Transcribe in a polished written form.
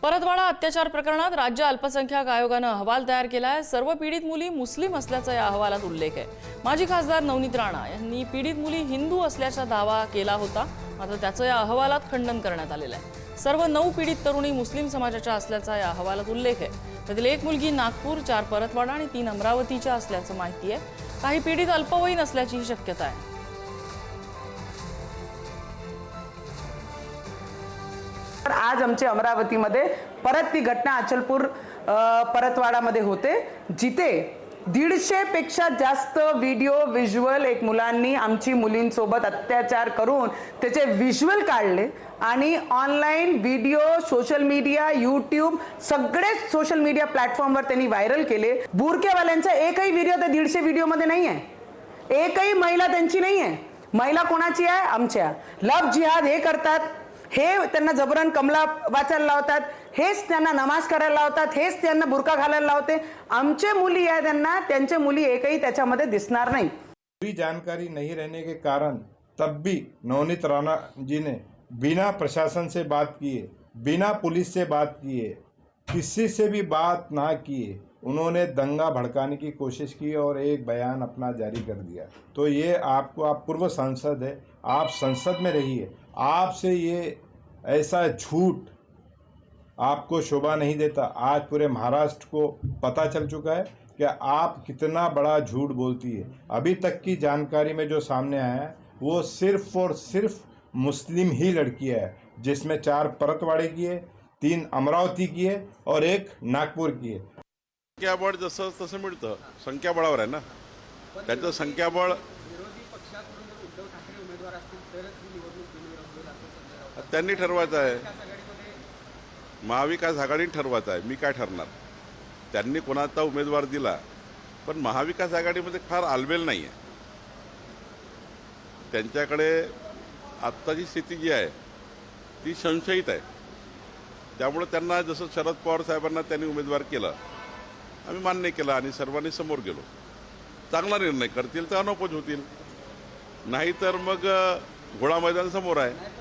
परतवाडा अत्याचार प्रकरणात राज्य अल्पसंख्याक आयोगाने अहवाल तयार केला आहे। सर्व पीडित मुली मुस्लिम असल्याचा या अहवालात उल्लेख आहे। माजी खासदार नवनीत राणा यांनी पीडित मुली हिंदू असल्याचा दावा केला होता, मात्र त्याचं या अहवालात खंडन करण्यात आलेलं आहे। सर्व 9 पीडित तरुणी मुस्लिम समाजाच्या असल्याचा या अहवालात उल्लेख आहे। त्यातील एक मुलगी नागपूर, 4 परतवाडा आणि 3 अमरावतीच्या असल्याचं माहिती आहे। काही पीडित अल्पवयीन असल्याची शक्यता आहे। आज आमच्या अमरावतीमध्ये परत ती घटना अचलपूर परतवाडामध्ये होते, जिथे 150 पेक्षा जास्त व्हिज्युअल एक मुलांनी आमची मुलींसोबत अत्याचार करून त्याचे व्हिज्युअल काढले आणि online video, social media, YouTube सगळेच सोशल मीडिया प्लॅटफॉर्मवर त्यांनी व्हायरल केले। बुरकेवाल्यांचा एकही व्हिडिओ त्या 150 व्हिडिओमध्ये नाही आहे। एकही महिला त्यांची नाही आहे। महिला कोणाची आहे? आमच्या। लव जिहाद हे करतात, हे त्यांना जबरन कमला वाचायला लावतात, हेच त्यांना नमाज करायला लावतात, हेच त्यांना बुरका घालायला लावते। आमचे मुली आहे त्यांना, त्यांचे मुली एकही त्याच्यामध्ये दिसणार नाही। पूरी जानकारी नहीं रहने के कारण तब भी नवनीत राणा जी ने बिना प्रशासन से बात किए, बिना पुलिस से बात किए, किसी से भी बात ना किए उन्होंने दंगा भड़काने की कोशिश की और एक बयान अपना जारी कर दिया। तो ये आप पूर्व सांसद है, आप संसद में रहिए, आपसे ये ऐसा झूठ आपको शोभा नहीं देता। आज पूरे महाराष्ट्र को पता चल चुका है कि आप कितना बड़ा झूठ बोलती है। अभी तक की जानकारी में जो सामने आया है वो सिर्फ और सिर्फ मुस्लिम ही लड़कियां है, जिसमें 4 परतवाड़े की है, 3 अमरावती की है और 1 नागपूर की है। संख्याबळ जसं तसं मिळतं, संख्याबळावर आहे ना, त्याचं संख्याबळ त्यांनी ठरवायचं आहे, महाविकास आघाडीने ठरवायचं आहे। मी काय ठरणार? त्यांनी कोणाचा उमेदवार दिला, पण महाविकास आघाडीमध्ये फार आलबेल नाही आहे। त्यांच्याकडे आत्ताची स्थिती जी आहे ती संशयित आहे, त्यामुळे त्यांना जसं शरद पवार साहेबांना त्यांनी उमेदवार केलं, आम्ही मान्य केलं आणि सर्वांनी समोर गेलो। चांगला निर्णय करतील तर अनोपज होतील, नाहीतर मग घोडा मैदान समोर आहे।